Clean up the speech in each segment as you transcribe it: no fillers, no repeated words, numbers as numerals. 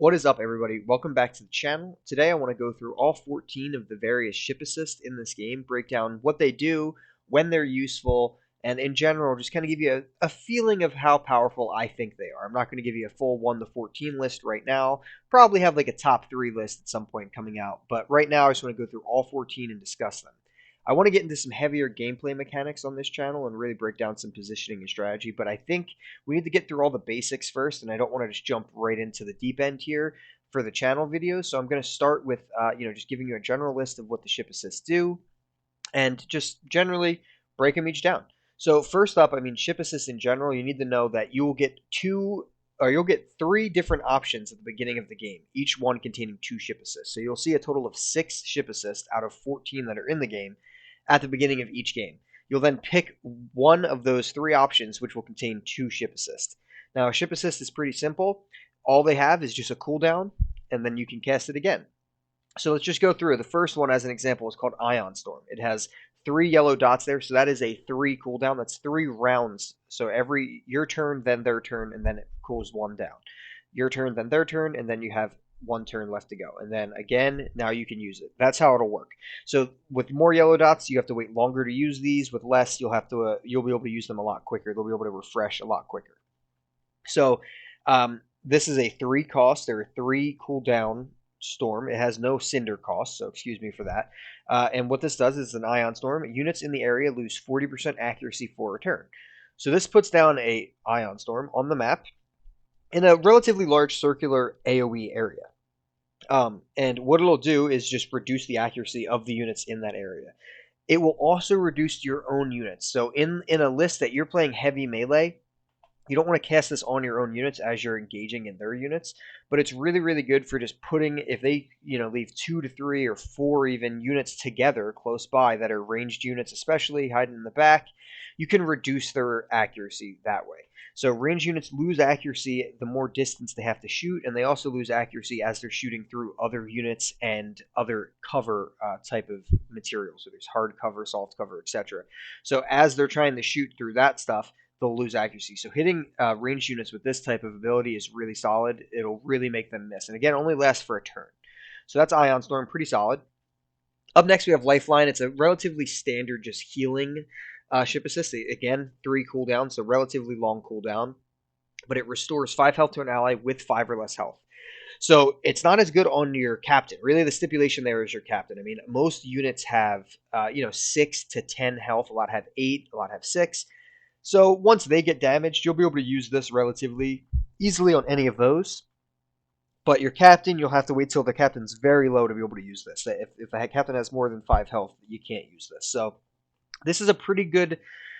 What is up, everybody? Welcome back to the channel. Today I want to go through all 14 of the various ship assists in this game, break down what they do, when they're useful, and in general just kind of give you a feeling of how powerful I think they are. I'm not going to give you a full 1 to 14 list right now. Probably have like a top 3 list at some point coming out, but right now I just want to go through all 14 and discuss them. I want to get into some heavier gameplay mechanics on this channel and really break down some positioning and strategy, but I think we need to get through all the basics first, and I don't want to just jump right into the deep end here for the channel videos. So I'm going to start with, just giving you a general list of what the ship assists do, and just generally break them each down. So first up, ship assists in general, you need to know that you will get you'll get 3 different options at the beginning of the game, each one containing 2 ship assists. So you'll see a total of 6 ship assists out of 14 that are in the game at the beginning of each game. You'll then pick one of those 3 options, which will contain 2 ship assists. Now, a ship assist is pretty simple. All they have is just a cooldown, and then you can cast it again. So let's just go through. The first one, as an example, is called Ionstorm. It has 3 yellow dots there, so that is a 3 cooldown. That's 3 rounds. So your turn, then their turn, and then it cools 1 down. Your turn, then their turn, and then you have 1 turn left to go. And then again, now you can use it. That's how it'll work. So with more yellow dots, you have to wait longer to use these. With less, you'll be able to use them a lot quicker. They'll be able to refresh a lot quicker. So this is a 3 cost. There are 3 cooldown storm. It has no cinder cost, so excuse me for that. And what this does is an ion storm. Units in the area lose 40% accuracy for a turn. So this puts down a ion storm on the map in a relatively large circular AoE area. And what it'll do is just reduce the accuracy of the units in that area. It will also reduce your own units. So in a list that you're playing heavy melee, you don't want to cast this on your own units as you're engaging in their units, but it's really, really good for just putting, if they, leave 2 to 3 or 4 even units together close by that are ranged units, especially hiding in the back, you can reduce their accuracy that way. So ranged units lose accuracy the more distance they have to shoot, and they also lose accuracy as they're shooting through other units and other cover type of materials. So there's hard cover, soft cover, etc. So as they're trying to shoot through that stuff, they'll lose accuracy. So hitting ranged units with this type of ability is really solid. It'll really make them miss. And again, only lasts for a turn. So that's Ionstorm, pretty solid. Up next, we have Lifeline. It's a relatively standard, just healing ship assist. Again, 3 cooldowns, so relatively long cooldown. But it restores 5 health to an ally with 5 or less health. So it's not as good on your captain. Really, the stipulation there is your captain. Most units have 6 to 10 health. A lot have 8. A lot have 6. So once they get damaged, you'll be able to use this relatively easily on any of those. But your captain, you'll have to wait till the captain's very low to be able to use this. If the captain has more than 5 health, you can't use this. So this is a pretty good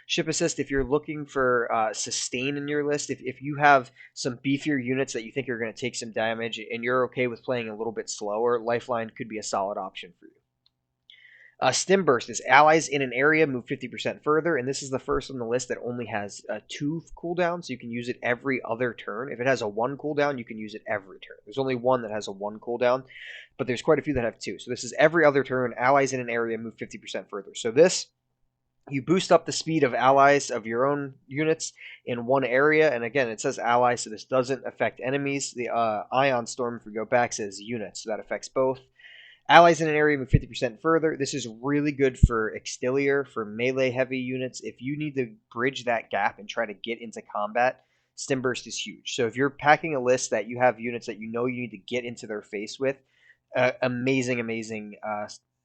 ship assist if you're looking for sustain in your list. If you have some beefier units that you think are going to take some damage and you're okay with playing a little bit slower, Lifeline could be a solid option for you. Stim Burst is allies in an area move 50% further, and this is the first on the list that only has 2 cooldowns, so you can use it every other turn. If it has a 1 cooldown, you can use it every turn. There's only one that has a 1 cooldown, but there's quite a few that have 2. So this is every other turn, allies in an area move 50% further. So this, you boost up the speed of allies of your own units in one area, and again, it says allies, so this doesn't affect enemies. The Ionstorm, if we go back, says units, so that affects both. Allies in an area move 50% further. This is really good for Exterior, for melee-heavy units. If you need to bridge that gap and try to get into combat, Stim Burst is huge. So if you're packing a list that you have units that you know you need to get into their face with, amazing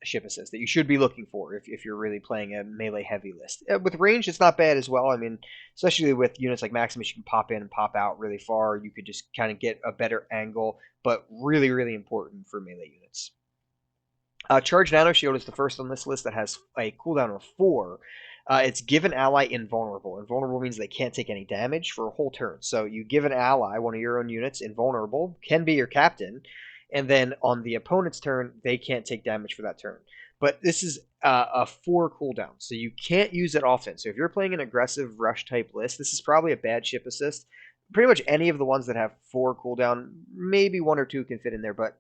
ship assist that you should be looking for if you're really playing a melee-heavy list. With range, it's not bad as well. Especially with units like Maximus, you can pop in and pop out really far. You could just kind of get a better angle, but really, really important for melee units. Charge Nanoshield is the first on this list that has a cooldown of 4. It's give an ally invulnerable. Invulnerable means they can't take any damage for a whole turn. So you give an ally, one of your own units, invulnerable, can be your captain, and then on the opponent's turn, they can't take damage for that turn. But this is a 4 cooldown, so you can't use it often. So if you're playing an aggressive rush type list, this is probably a bad ship assist. Pretty much any of the ones that have 4 cooldown, maybe 1 or 2 can fit in there, but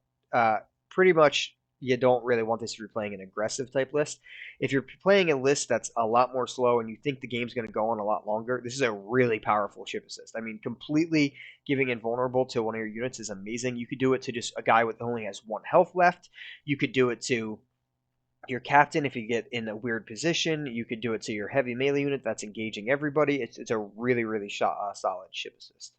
pretty much you don't really want this if you're playing an aggressive type list. If you're playing a list that's a lot more slow and you think the game's going to go on a lot longer, this is a really powerful ship assist. I mean, completely giving invulnerable to one of your units is amazing. You could do it to just a guy with only has 1 health left. You could do it to your captain if you get in a weird position. You could do it to your heavy melee unit that's engaging everybody. It's a really solid ship assist.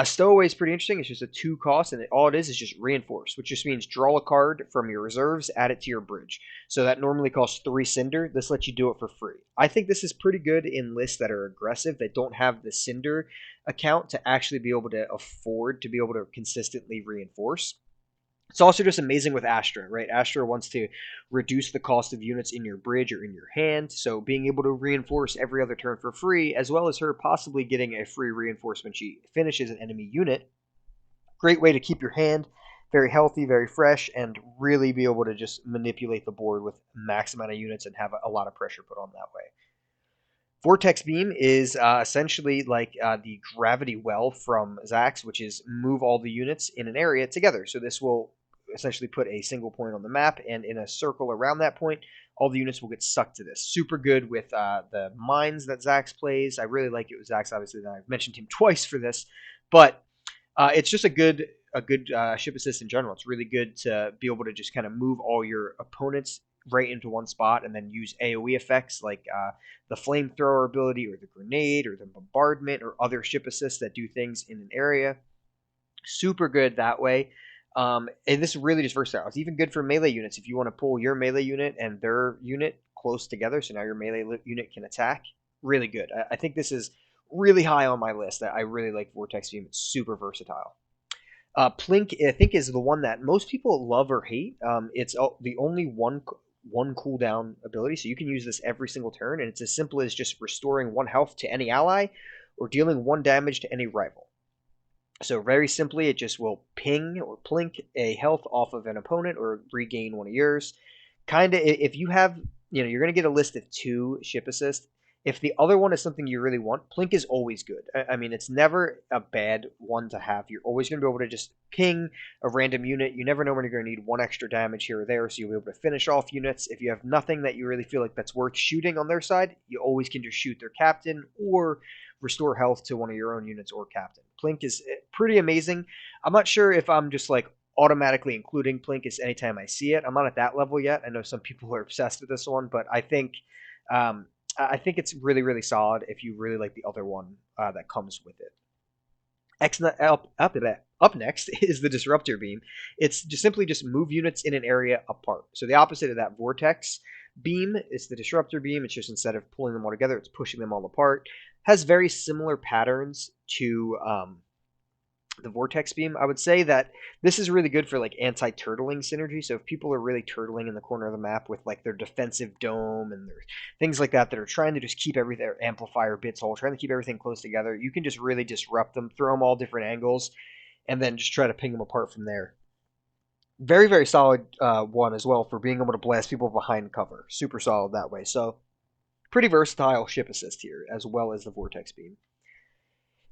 Stowaway is pretty interesting. It's just a 2 cost, and all it is just reinforce, which just means draw a card from your reserves, add it to your bridge. So that normally costs 3 Cinder. This lets you do it for free. I think this is pretty good in lists that are aggressive, that don't have the Cinder account to actually be able to afford to be able to consistently reinforce. It's also just amazing with Astra, right? Astra wants to reduce the cost of units in your bridge or in your hand, so being able to reinforce every other turn for free, as well as her possibly getting a free reinforce when she finishes an enemy unit. Great way to keep your hand very healthy, very fresh, and really be able to just manipulate the board with max amount of units and have a lot of pressure put on that way. Vortex Beam is essentially like the gravity well from Zax, which is move all the units in an area together. So this will essentially put a single point on the map, and in a circle around that point, all the units will get sucked to this. Super good with the mines that Zax plays. I really like it with Zax, obviously. I've mentioned him twice for this, but it's just a good ship assist in general. It's really good to be able to just kind of move all your opponents right into one spot and then use AoE effects like the flamethrower ability or the grenade or the bombardment or other ship assists that do things in an area. Super good that way. And this is really just versatile. It's even good for melee units if you want to pull your melee unit and their unit close together, so now your melee unit can attack. Really good. I think this is really high on my list. I really like Vortex Beam. It's super versatile. Plink, I think, is the one that most people love or hate. It's the only one cooldown ability, so you can use this every single turn, and it's as simple as just restoring 1 health to any ally or dealing 1 damage to any rival. So very simply, it just will ping or plink a health off of an opponent or regain one of yours. Kind of, if you have, you're going to get a list of 2 ship assists. If the other one is something you really want, Plink is always good. I mean, it's never a bad one to have. You're always going to be able to just ping a random unit. You never know when you're going to need 1 extra damage here or there, so you'll be able to finish off units. If you have nothing that you really feel like that's worth shooting on their side, you always can just shoot their captain or restore health to one of your own units or captain. Plink is pretty amazing. I'm not sure if I'm just like automatically including Plink as anytime I see it. I'm not at that level yet. I know some people are obsessed with this one, but I think it's really solid if you really like the other one that comes with it. Up next is the Disruptor Beam. It's just simply move units in an area apart. So the opposite of that Vortex Beam is the Disruptor Beam. It's just instead of pulling them all together, it's pushing them all apart. Has very similar patterns to the Vortex Beam. I would say that this is really good for like anti-turtling synergy. So if people are really turtling in the corner of the map with like their defensive dome and their things like that are trying to just keep everything, their amplifier bits whole, trying to keep everything close together, you can just really disrupt them, throw them all different angles, and then just try to ping them apart from there. Very solid one as well for being able to blast people behind cover. Super solid that way. So pretty versatile ship assist here, as well as the Vortex Beam.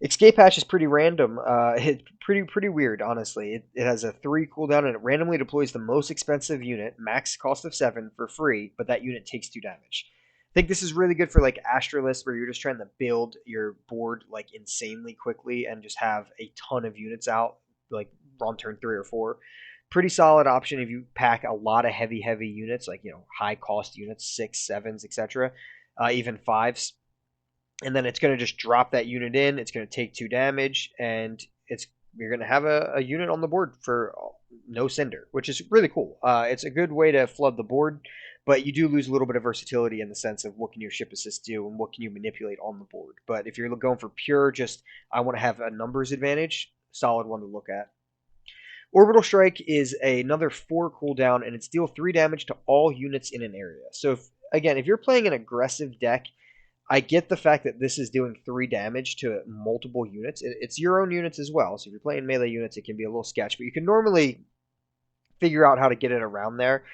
Escape Hatch is pretty random. It's pretty weird, honestly. It has a 3 cooldown, and it randomly deploys the most expensive unit, max cost of 7, for free, but that unit takes 2 damage. I think this is really good for like Astralists, where you're just trying to build your board like insanely quickly and just have a ton of units out, like on turn 3 or 4. Pretty solid option if you pack a lot of heavy units, like high cost units, 6, 7s, etc., even 5s. And then it's going to just drop that unit in. It's going to take 2 damage, and you're going to have a unit on the board for no Cinder, which is really cool. It's a good way to flood the board, but you do lose a little bit of versatility in the sense of what can your ship assist do and what can you manipulate on the board. But if you're going for pure, just I want to have a numbers advantage, solid one to look at. Orbital Strike is another 4 cooldown, and it's deal 3 damage to all units in an area. So if you're playing an aggressive deck, I get the fact that this is doing 3 damage to multiple units. It's your own units as well, so if you're playing melee units, it can be a little sketch, but you can normally figure out how to get it around there.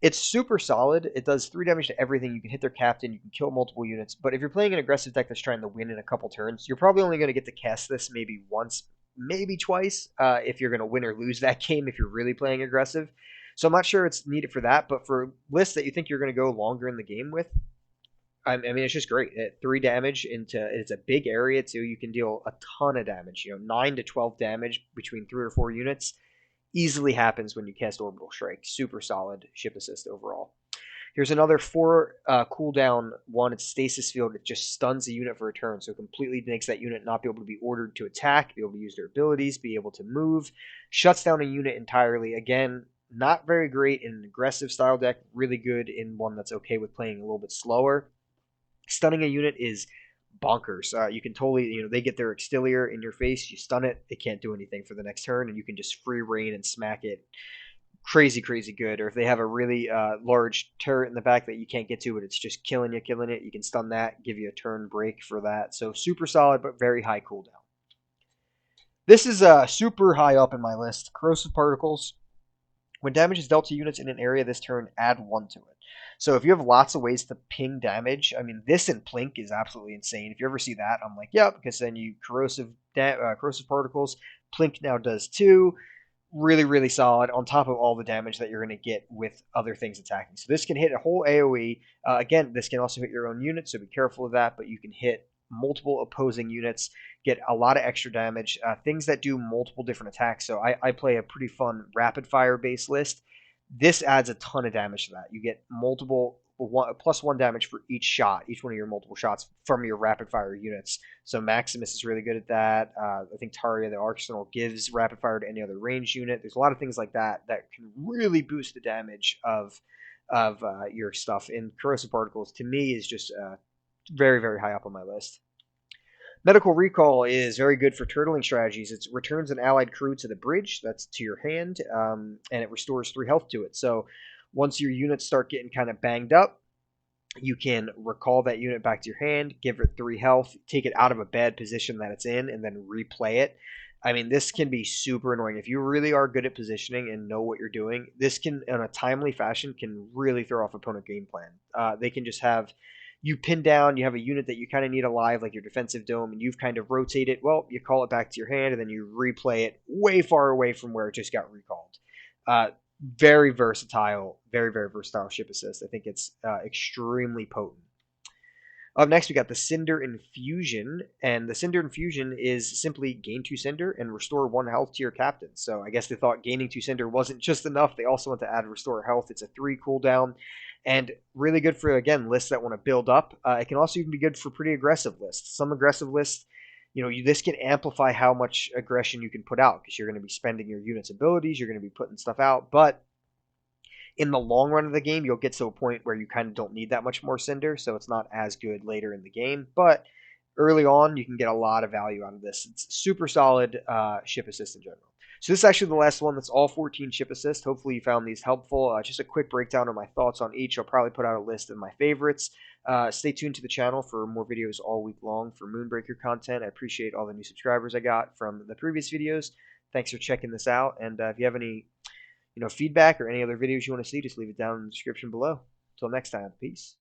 It's super solid. It does 3 damage to everything. You can hit their captain, you can kill multiple units, but if you're playing an aggressive deck that's trying to win in a couple turns, you're probably only going to get to cast this maybe once, maybe twice, if you're going to win or lose that game if you're really playing aggressive. So I'm not sure it's needed for that, but for lists that you think you're going to go longer in the game with, I mean, it's just great. 3 damage into it's a big area too. You can deal a ton of damage. 9 to 12 damage between 3 or 4 units easily happens when you cast Orbital Strike. Super solid ship assist overall. Here's another 4 cooldown one. It's Stasis Field. It just stuns a unit for a turn, so it completely makes that unit not be able to be ordered to attack, be able to use their abilities, be able to move. Shuts down a unit entirely. Again, not very great in an aggressive style deck. Really good in one that's okay with playing a little bit slower. Stunning a unit is bonkers. You can totally, they get their exterior in your face, you stun it, it can't do anything for the next turn, and you can just free reign and smack it. Crazy, crazy good. Or if they have a really large turret in the back that you can't get to, but it's just killing it, you can stun that, give you a turn break for that. So super solid, but very high cooldown. This is super high up in my list. Corrosive Particles. When damage is dealt to units in an area this turn, add 1 to it. So if you have lots of ways to ping damage, I mean, this and Plink is absolutely insane. If you ever see that, I'm like, yeah, because then you corrosive particles. Plink now does 2. Really, really solid on top of all the damage that you're going to get with other things attacking. So this can hit a whole AoE. Again, this can also hit your own unit, so be careful of that, but you can hit multiple opposing units, get a lot of extra damage, things that do multiple different attacks. So I play a pretty fun rapid fire based list. This adds a ton of damage to that. You get multiple +1 damage for each shot, each one of your multiple shots from your rapid fire units. So Maximus is really good at that. I think Taria the Arsenal gives rapid fire to any other ranged unit. There's a lot of things like that that can really boost the damage of your stuff. And Corrosive Particles, to me, is just very, very high up on my list. Medical Recall is very good for turtling strategies. It returns an allied crew to the bridge, that's to your hand, and it restores 3 health to it. So once your units start getting kind of banged up, you can recall that unit back to your hand, give it 3 health, take it out of a bad position that it's in, and then replay it. I mean, this can be super annoying. If you really are good at positioning and know what you're doing, this can, in a timely fashion, can really throw off opponent game plan. They can just have you pin down, you have a unit that you kind of need alive, like your defensive dome, and you've kind of rotated. Well, you call it back to your hand, and then you replay it way far away from where it just got recalled. Very versatile, very, very versatile ship assist. I think it's extremely potent. Up next, we got the Cinder Infusion, and the Cinder Infusion is simply gain 2 Cinder and restore 1 health to your captain. So I guess they thought gaining 2 Cinder wasn't just enough. They also want to add restore health. It's a 3 cooldown, and really good for, again, lists that want to build up. It can also even be good for pretty aggressive lists. Some aggressive lists, this can amplify how much aggression you can put out because you're going to be spending your unit's abilities, you're going to be putting stuff out, but in the long run of the game, you'll get to a point where you kind of don't need that much more Cinder, so it's not as good later in the game. But early on, you can get a lot of value out of this. It's super solid ship assist in general. So this is actually the last one. That's all 14 ship assist. Hopefully you found these helpful. Just a quick breakdown of my thoughts on each. I'll probably put out a list of my favorites. Stay tuned to the channel for more videos all week long for Moonbreaker content. I appreciate all the new subscribers I got from the previous videos. Thanks for checking this out. And if you have any feedback or any other videos you want to see, just leave it down in the description below. Until next time, peace.